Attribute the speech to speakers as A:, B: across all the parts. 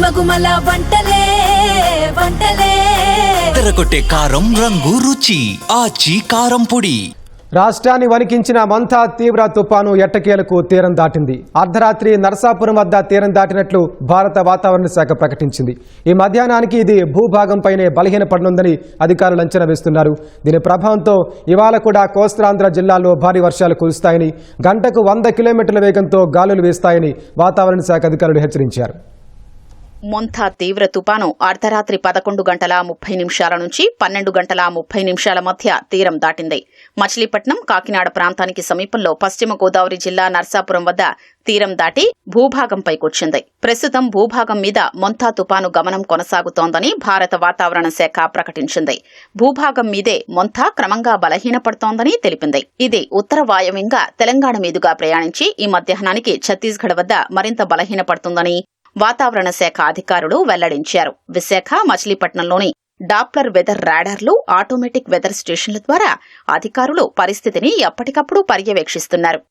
A: గుమగుమల వంటలే వంటలే
B: తెరకొట్టే కారం రంగు రుచి ఆచి కారం పొడి.
C: రాష్ట్రాన్ని వణికించిన మంథా తీవ్ర తుపాను ఎట్టకేలకు తీరం దాటింది. అర్ధరాత్రి నరసాపురం వద్ద తీరం దాటినట్లు భారత వాతావరణ శాఖ ప్రకటించింది. ఈ మధ్యాహ్నానికి ఇది భూభాగంపైనే బలహీనపడనుందని అధికారులు అంచనా వేస్తున్నారు. దీని ప్రభావంతో ఇవాళ కూడా కోస్తాంధ్ర జిల్లాల్లో భారీ వర్షాలు కురుస్తాయని, గంటకు 100 కిలోమీటర్ల వేగంతో గాలులు వీస్తాయని వాతావరణ శాఖ అధికారులు హెచ్చరించారు.
D: మొంథా తీవ్ర తుపాను అర్ధరాత్రి 11 గంటల 30 నిమిషాల నుంచి 12 గంటల 30 నిమిషాల మధ్య తీరం దాటింది. మచిలీపట్నం, కాకినాడ ప్రాంతానికి సమీపంలో పశ్చిమ గోదావరి జిల్లా నర్సాపురం వద్ద తీరం దాటి భూభాగంపైకొచ్చింది. ప్రస్తుతం భూభాగం మీద మొంథా తుపాను గమనం కొనసాగుతోందని భారత వాతావరణ శాఖ ప్రకటించింది. భూభాగం మీదే మొంథా క్రమంగా బలహీనపడుతోందని తెలిపింది. ఇది ఉత్తర వాయవ్యంగా తెలంగాణ మీదుగా ప్రయాణించి ఈ మధ్యాహ్నానికి ఛత్తీస్గఢ్ వద్ద మరింత బలహీనపడుతుందని వాతావరణ శాఖ అధికారులు వెల్లడించారు. విశాఖ, మచిలీపట్నంలోని డాప్లర్ వెదర్ రాడార్లు, ఆటోమేటిక్ వెదర్ స్టేషన్ల ద్వారా అధికారులు పరిస్థితిని ఎప్పటికప్పుడు పర్యవేక్షిస్తున్నారు.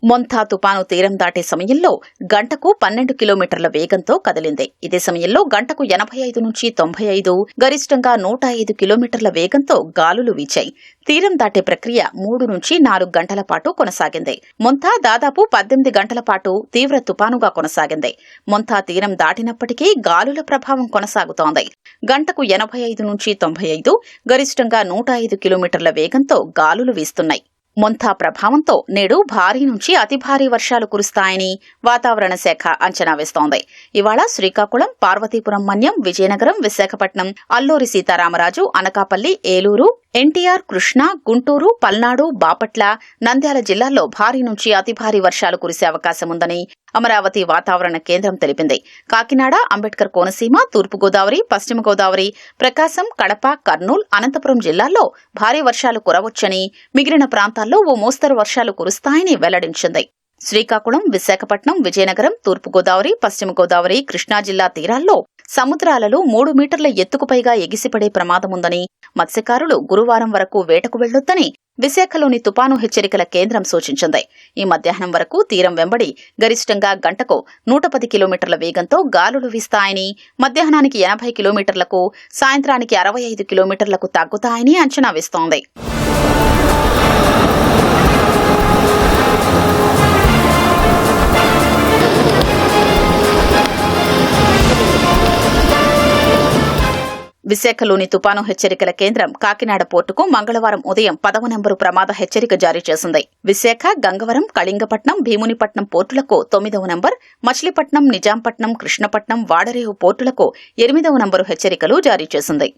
D: మొంథా తుపాను తీరం దాటే సమయంలో గంటకు 12 కిలోమీటర్ల వేగంతో కదిలింది. ఇదే సమయంలో గంటకు 85 నుంచి 95, గరిష్టంగా 105 కిలోమీటర్ల వేగంతో గాలులు వీచాయి. తీరం దాటే ప్రక్రియ 3 నుంచి 4 గంటల పాటు కొనసాగింది. మొంథా దాదాపు 18 గంటల పాటు తీవ్ర తుపానుగా కొనసాగింది. మొంథా తీరం దాటినప్పటికీ గాలుల ప్రభావం కొనసాగుతోంది. గంటకు 85 నుంచి 95, గరిష్టంగా 105 కిలోమీటర్ల వేగంతో గాలులు వీస్తున్నాయి. మొంథా ప్రభావంతో నేడు భారీ నుంచి అతి భారీ వర్షాలు కురుస్తాయని వాతావరణ శాఖ అంచనా వేస్తోంది. ఇవాళ శ్రీకాకుళం, పార్వతీపురం మన్యం, విజయనగరం, విశాఖపట్నం, అల్లూరి సీతారామరాజు, అనకాపల్లి, ఏలూరు, ఎన్టీఆర్, కృష్ణా, గుంటూరు, పల్నాడు, బాపట్ల, నంద్యాల జిల్లాల్లో భారీ నుంచి అతి భారీ వర్షాలు కురిసే అవకాశముందని అమరావతి వాతావరణ కేంద్రం తెలిపింది. కాకినాడ, అంబేద్కర్ కోనసీమ, తూర్పుగోదావరి, పశ్చిమ గోదావరి, ప్రకాశం, కడప, కర్నూలు, అనంతపురం జిల్లాల్లో భారీ వర్షాలు కురవొచ్చని, మిగిలిన ప్రాంతాల్లో ఓ మోస్తరు వర్షాలు కురుస్తాయని వెల్లడించింది. శ్రీకాకుళం, విశాఖపట్నం, విజయనగరం, తూర్పుగోదావరి, పశ్చిమ గోదావరి, కృష్ణా జిల్లా తీరాల్లో సముద్రాలలో 3 మీటర్ల ఎత్తుకు పైగా ఎగిసిపడే ప్రమాదముందని, మత్స్యకారులు గురువారం వరకు వేటకు వెళ్లొద్దని విశాఖలోని తుపాను హెచ్చరికల కేంద్రం సూచించింది. ఈ మధ్యాహ్నం వరకు తీరం వెంబడి గరిష్టంగా గంటకు 110 కిలోమీటర్ల వేగంతో గాలులు వీస్తాయని, మధ్యాహ్నానికి 80 కిలోమీటర్లకు, సాయంత్రానికి 65 కిలోమీటర్లకు తగ్గుతాయని అంచనా వేస్తోంది. విశాఖలోని తుపాను హెచ్చరికల కేంద్రం కాకినాడ పోర్టుకు మంగళవారం ఉదయం 10వ నెంబరు ప్రమాద హెచ్చరిక జారీ చేసింది. విశాఖ, గంగవరం, కళింగపట్నం, భీమునిపట్నం పోర్టులకు 9వ నంబర్, మచిలీపట్నం, నిజాంపట్నం, కృష్ణపట్నం, వాడరేవు పోర్టులకు 8వ నంబరు హెచ్చరికలు జారీ చేసింది.